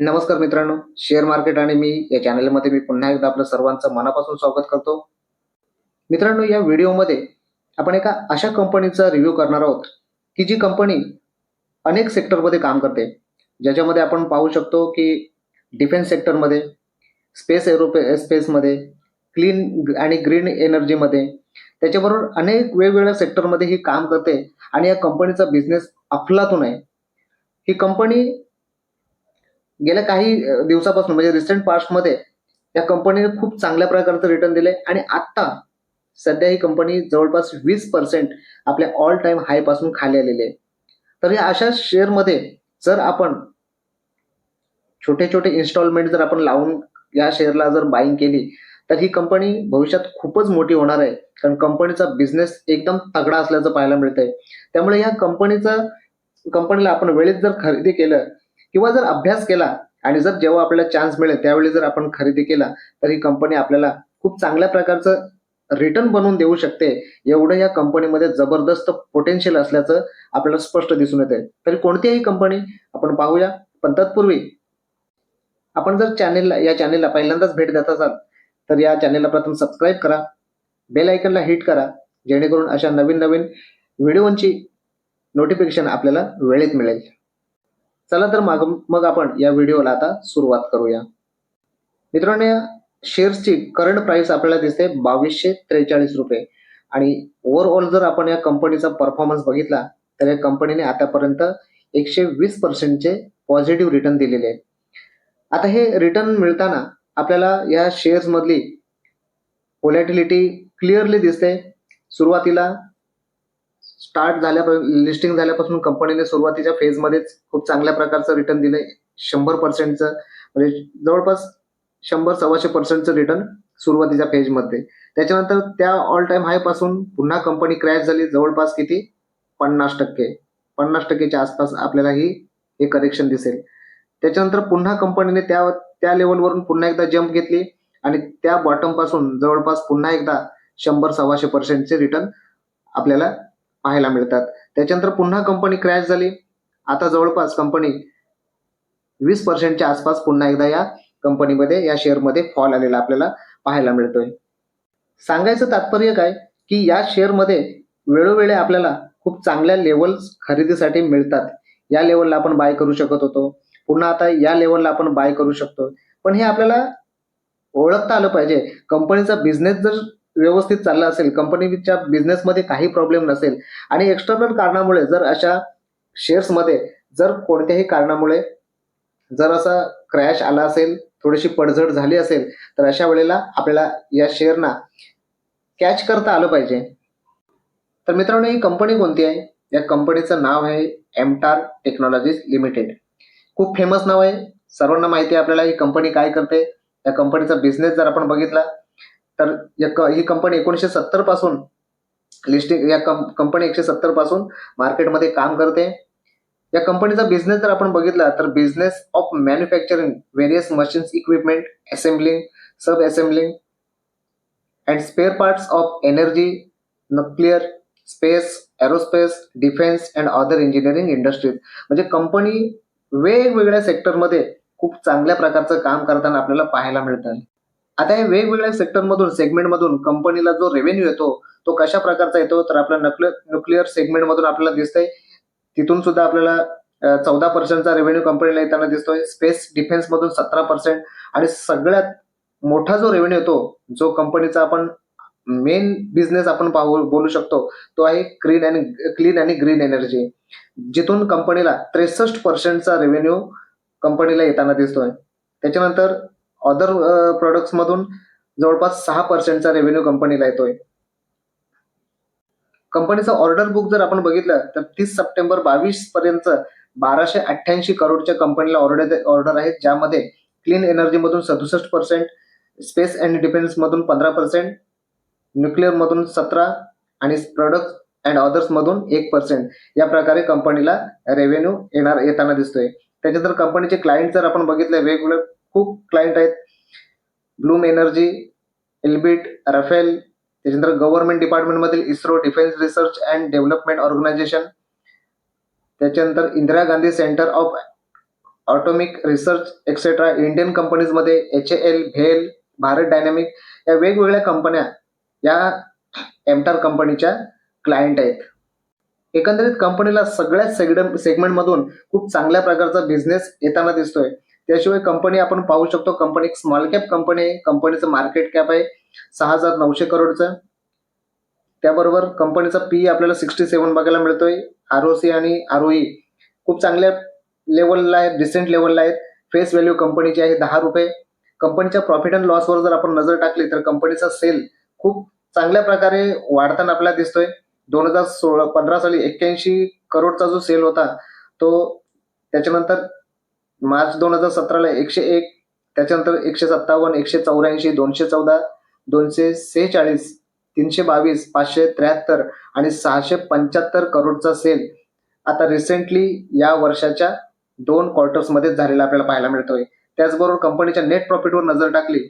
नमस्कार मित्रांनो, share market आणि मी या चॅनलमध्ये मी पुन्हा एकदा आपलं सर्वांचं मनापासून स्वागत करतो. मित्रांनो, या व्हिडिओमध्ये आपण एका अशा कंपनीचा रिव्ह्यू करणार आहोत, की जी कंपनी अनेक सेक्टरमध्ये काम करते. ज्याच्यामध्ये आपण पाहू शकतो, की डिफेन्स सेक्टरमध्ये, स्पेसमध्ये, क्लीन आणि ग्रीन एनर्जीमध्ये, त्याच्याबरोबर अनेक वेगवेगळ्या सेक्टरमध्ये ही काम करते आणि या कंपनीचा बिझनेस अफलातून आहे. ही कंपनी गेल्या काही दिवसापासून म्हणजे रिसेंट पास्टमध्ये या कंपनीने खूप चांगल्या प्रकारचं रिटर्न दिले आणि आता सध्या ही कंपनी जवळपास 20% आपल्या ऑल टाइम हाय पासून खाली आलेली आहे. तर या अशा शेअरमध्ये जर आपण छोटे छोटे इन्स्टॉलमेंट जर आपण लावून या शेअरला जर बाईंग केली तर ही कंपनी भविष्यात खूपच मोठी होणार आहे. कारण कंपनीचा बिझनेस एकदम तगडा असल्याचं पाहायला मिळतंय. त्यामुळे या कंपनीला आपण वेळेत जर खरेदी केलं किंवा जर अभ्यास केला आणि जर जेव्हा आपल्याला चान्स मिळेल त्यावेळी जर आपण खरेदी केला तर ही कंपनी आपल्याला खूप चांगल्या प्रकारचं रिटर्न बनवून देऊ शकते. एवढं या कंपनीमध्ये जबरदस्त पोटेन्शियल असल्याचं आपल्याला स्पष्ट दिसून येते. तरी कोणतीही कंपनी आपण पाहूया, पण तत्पूर्वी आपण जर या चॅनेलला पहिल्यांदाच भेट देत असाल तर या चॅनेलला प्रथम सबस्क्राईब करा, बेल आयकनला हिट करा, जेणेकरून अशा नवीन नवीन व्हिडिओंची नोटिफिकेशन आपल्याला वेळेत मिळेल. चला तर मग आपण या व्हिडिओला आता सुरुवात करूया. मित्रांनो, या शेअर्सची करंट प्राइस आपल्याला दिसते 2243 रुपये आणि ओव्हरऑल जर आपण या कंपनीचा परफॉर्मन्स बघितला तर या कंपनीने आतापर्यंत 120% पॉझिटिव्ह रिटर्न दिलेले आहे. आता हे रिटर्न मिळताना आपल्याला या शेअर्स मधली व्होलॅटिलिटी क्लिअरली दिसते. सुरुवातीला लिस्टिंग झाल्यापासून कंपनीने सुरुवातीच्या फेजमध्येच खूप चांगल्या प्रकारचं रिटर्न दिलंय. 100%चं म्हणजे जवळपास 100-125%चं रिटर्न सुरुवातीच्या फेजमध्ये. त्याच्यानंतर त्या ऑल टाइम हाय पासून पुन्हा कंपनी क्रॅश झाली. जवळपास किती 50%च्या आसपास आपल्याला हे करेक्शन दिसेल. त्याच्यानंतर पुन्हा कंपनीने त्या लेवलवरून पुन्हा एकदा जंप घेतली आणि त्या बॉटम पासून जवळपास पुन्हा एकदा 100-125%चे रिटर्न आपल्याला पाहायला मिळतात. त्याच्यानंतर पुन्हा कंपनी क्रॅश झाली. आता जवळपास कंपनी 20%च्या आसपास पुन्हा एकदा या कंपनीमध्ये या शेअरमध्ये फॉल आलेला आपल्याला पाहायला मिळतोय. सांगायचं तात्पर्य काय, की या शेअरमध्ये वेळोवेळी आपल्याला खूप चांगल्या लेवल्स खरेदीसाठी मिळतात. या लेवलला आपण बाय करू शकत होतो. पुन्हा आता या लेवलला आपण बाय करू शकतो. पण हे आपल्याला ओळखता आलं पाहिजे. कंपनीचा बिझनेस जर व्यवस्थित चालला असेल, कंपनीच्या बिझनेसमध्ये काही प्रॉब्लेम नसेल आणि एक्सटर्नल कारणामुळे जर अशा शेअर्समध्ये जर कोणत्याही कारणामुळे जर असा क्रॅश आला असेल, थोडीशी पडझड झाली असेल, तर अशा वेळेला आपल्याला या शेअरना कॅच करता आलं पाहिजे. तर मित्रांनो, ही कंपनी कोणती आहे? या कंपनीचं नाव आहे एमटार टेक्नॉलॉजीज लिमिटेड. खूप फेमस नाव आहे. सर्वांना माहिती आहे आपल्याला ही कंपनी काय करते. या कंपनीचा बिझनेस जर आपण बघितला तर ही कंपनी 1970 पासून कंपनी 170 पासून मार्केटमध्ये काम करते. या कंपनीचा बिझनेस जर आपण बघितला तर business of manufacturing various machines, equipment, assembling, sub assembling and spare parts of energy, nuclear, space, aerospace, defence and other engineering industries. म्हणजे कंपनी वेगवेगळ्या सेक्टरमध्ये खूप चांगल्या प्रकारचं काम करताना आपल्याला पाहायला मिळतं. आता या वेगवेगळ्या सेगमेंटमधून कंपनीला जो रेव्हेन्यू येतो तो कशा प्रकारचा येतो, तर आपल्या न्यूक्लिअर सेगमेंटमधून आपल्याला दिसतंय. तिथून सुद्धा आपल्याला 14%चा रेव्हेन्यू कंपनीला येताना दिसतोय. स्पेस डिफेन्स मधून 17% आणि सगळ्यात मोठा जो रेव्हेन्यू येतो, जो कंपनीचा आपण मेन बिझनेस आपण बोलू शकतो, तो आहे क्लीन आणि ग्रीन एनर्जी, जिथून कंपनीला 63%चा रेव्हेन्यू कंपनीला येताना दिसतोय. त्याच्यानंतर अदर प्रोडक्ट्स मधून जवळपास 6%चा रेव्हेन्यू कंपनीला येतोय. कंपनीचं ऑर्डर बुक जर आपण बघितलं तर 30 सप्टेंबर 22 पर्यंत 1288 करोडच्या कंपनीला ऑर्डर आहेत, ज्यामध्ये क्लीन एनर्जी मधून 67%, स्पेस अँड डिफेन्स मधून 15%, न्यूक्लिअर मधून 17% आणि प्रोडक्ट अँड अदर्स मधून 1%. या प्रकारे कंपनीला रेव्हेन्यू येताना दिसतोय. त्याच्यानंतर कंपनीचे क्लायंट जर आपण बघितले, वेगवेगळे खूप क्लायंट आहेत. ब्लूम एनर्जी, एल्बिट, राफेल, त्याच्यानंतर गव्हर्नमेंट डिपार्टमेंटमधील ISRO, defence research and development organisation, त्याच्यानंतर Indira Gandhi centre of atomic research etcetera Indian कंपनीजमध्ये HAL, भेल, भारत डायनामिक या वेगवेगळ्या कंपन्या या एमटार कंपनीच्या क्लायंट आहेत. एकंदरीत कंपनीला सगळ्याच सेगमेंटमधून खूप चांगल्या प्रकारचा बिझनेस येताना दिसतोय. त्याशिवाय कंपनी आपण पाहू शकतो, कंपनी एक स्मॉल कॅप कंपनी आहे. कंपनीचं मार्केट कॅप आहे 6,900 करोडचं. त्याबरोबर कंपनीचा पी आपल्याला 67 बघायला मिळतोय. ROC आणि ROE खूप चांगल्या लेवलला आहेत, डिसेंट लेवलला आहेत. फेस व्हॅल्यू कंपनीची आहे ₹10. कंपनीच्या प्रॉफिट अँड लॉसवर जर आपण नजर टाकली तर कंपनीचा सेल खूप चांगल्या प्रकारे वाढताना आपल्याला दिसतोय. 2015 साली 81 करोडचा जो सेल होता तो त्याच्यानंतर मार्च 2017ला 101, त्याच्यानंतर 157, 184, 214, 246, 322, 573 आणि 675 करोडचा सेल आता रिसेंटली या वर्षाच्या 2 क्वार्टर्समध्ये झालेला आपल्याला पाहायला मिळतोय. त्याचबरोबर कंपनीच्या नेट प्रॉफिटवर नजर टाकली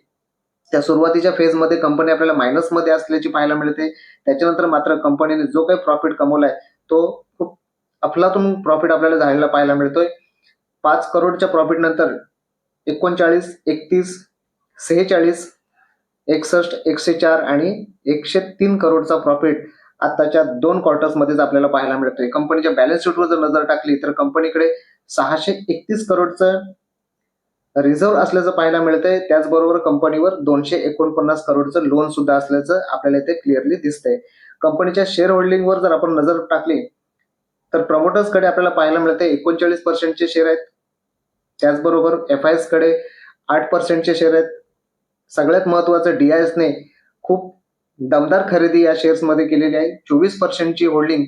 त्या सुरुवातीच्या फेजमध्ये कंपनी आपल्याला मायनसमध्ये असल्याची पाहायला मिळते. त्याच्यानंतर मात्र कंपनीने जो काही प्रॉफिट कमवलाय तो खूप अफलातून प्रॉफिट आपल्याला झालेला पाहायला मिळतोय. 5 करोडच्या प्रॉफिट नंतर 39, 31, 46, 61, 104 आणि 103 करोडचा प्रॉफिट आताच्या 2 क्वार्टर्समध्येच आपल्याला पाहायला मिळतोय. कंपनीच्या बॅलन्स शीटवर जर नजर टाकली तर कंपनीकडे 631 करोडचं रिझर्व्ह असल्याचं पाहायला मिळतंय. त्याचबरोबर कंपनीवर 249 करोडचं लोन सुद्धा असल्याचं आपल्याला इथे क्लिअरली दिसतंय. कंपनीच्या शेअर होल्डिंगवर जर आपण नजर टाकली तर प्रमोटर्सकडे आपल्याला पाहायला मिळते 39% शेअर आहेत. त्याचबरोबर FIs कडे 8% शेअर आहेत. सगळ्यात महत्वाचं DISने खूप दमदार खरेदी या शेअर्समध्ये केलेली आहे. 24% होल्डिंग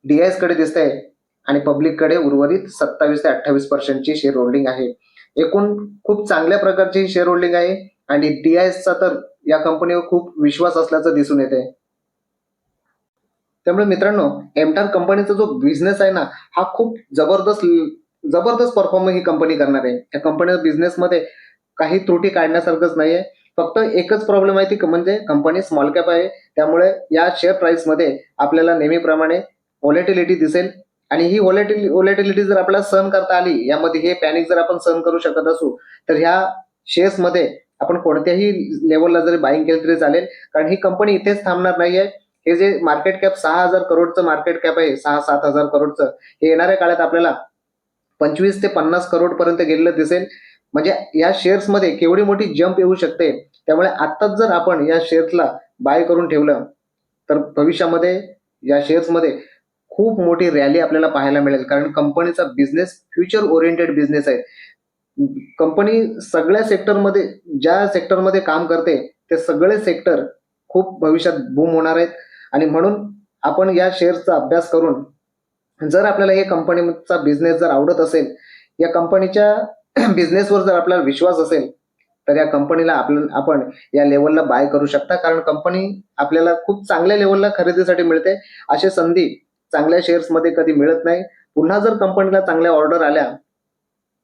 DIS कडे दिसत आहे आणि पब्लिककडे उर्वरित 27 ते 28% शेअर होल्डिंग आहे. एकूण खूप चांगल्या प्रकारची शेअर होल्डिंग आहे आणि DISचा तर या कंपनीवर खूप विश्वास असल्याचं दिसून येते. त्यामुळे मित्रांनो, एमटार कंपनीचा जो बिझनेस आहे ना, हा खूप जबरदस्त परफॉर्म ही कंपनी करणार आहे. त्या कंपनीच्या बिझनेसमध्ये काही त्रुटी काढण्यासारखंच नाहीये. फक्त एकच प्रॉब्लेम आहे ती म्हणजे कंपनी स्मॉल कॅप आहे. त्यामुळे या शेअर प्राइसमध्ये आपल्याला नेहमीप्रमाणे व्हॉलॅटिलिटी दिसेल आणि ही व्हॉलॅटिलिटी जर आपल्याला सहन करता आली, यामध्ये हे पॅनिक जर आपण सहन करू शकत असू, तर ह्या शेअर्समध्ये आपण कोणत्याही लेवलला जरी बाईंग केली तरी चालेल. कारण ही कंपनी इथेच थांबणार नाहीये. हे जे मार्केट कॅप 6,000 करोडचं मार्केट कॅप आहे, 6-7 हजार करोडचं, हे येणाऱ्या काळात आपल्याला 25 ते 50 करोड पर्यंत गेलेलं दिसेल. म्हणजे या शेअर्समध्ये केवढी मोठी जंप येऊ शकते. त्यामुळे आत्ताच जर आपण या शेअर्सला बाय करून ठेवलं तर भविष्यामध्ये या शेअर्समध्ये खूप मोठी रॅली आपल्याला पाहायला मिळेल. कारण कंपनीचा बिझनेस फ्युचर ओरिएंटेड बिझनेस आहे. कंपनी सगळ्या सेक्टरमध्ये ज्या सेक्टरमध्ये काम करते ते सगळे सेक्टर खूप भविष्यात बूम होणार आहेत आणि म्हणून आपण या शेअर्सचा अभ्यास करून जर आपल्याला हे कंपनीचा बिझनेस जर आवडत असेल, या कंपनीच्या बिझनेसवर जर आपल्याला विश्वास असेल, तर या कंपनीला आपण या लेवलला बाय करू शकता. कारण कंपनी आपल्याला खूप चांगल्या लेवलला खरेदीसाठी मिळते. अशी संधी चांगल्या शेअर्समध्ये कधी मिळत नाही. पुन्हा जर कंपनीला चांगल्या ऑर्डर आल्या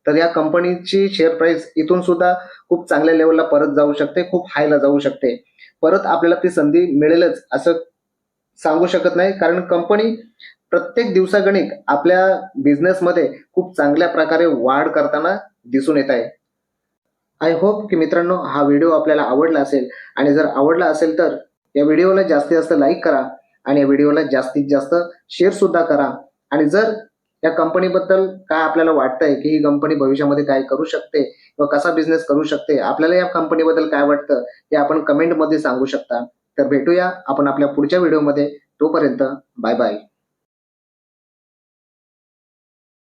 तर या कंपनीची शेअर प्राइस इथून सुद्धा खूप चांगल्या लेवलला परत जाऊ शकते, खूप हायला जाऊ शकते. परत आपल्याला ती संधी मिळेलच असं सांगू शकत नाही. कारण कंपनी प्रत्येक दिवसागणिक आपल्या बिझनेसमध्ये खूप चांगल्या प्रकारे वाढ करताना दिसून येत आहे. आय होप की मित्रांनो, हा व्हिडिओ आपल्याला आवडला असेल आणि जर आवडला असेल तर या व्हिडिओला जास्तीत जास्त लाईक करा आणि या व्हिडिओला जास्तीत जास्त शेअर सुद्धा करा. आणि जर या कंपनीबद्दल काय आपल्याला वाटतंय की ही कंपनी भविष्यामध्ये काय करू शकते किंवा कसा बिझनेस करू शकते, आपल्याला या कंपनीबद्दल काय वाटतं हे आपण कमेंटमध्ये सांगू शकता. तर भेटूया आपण आपल्या पुढच्या व्हिडिओमध्ये. तोपर्यंत बाय बाय.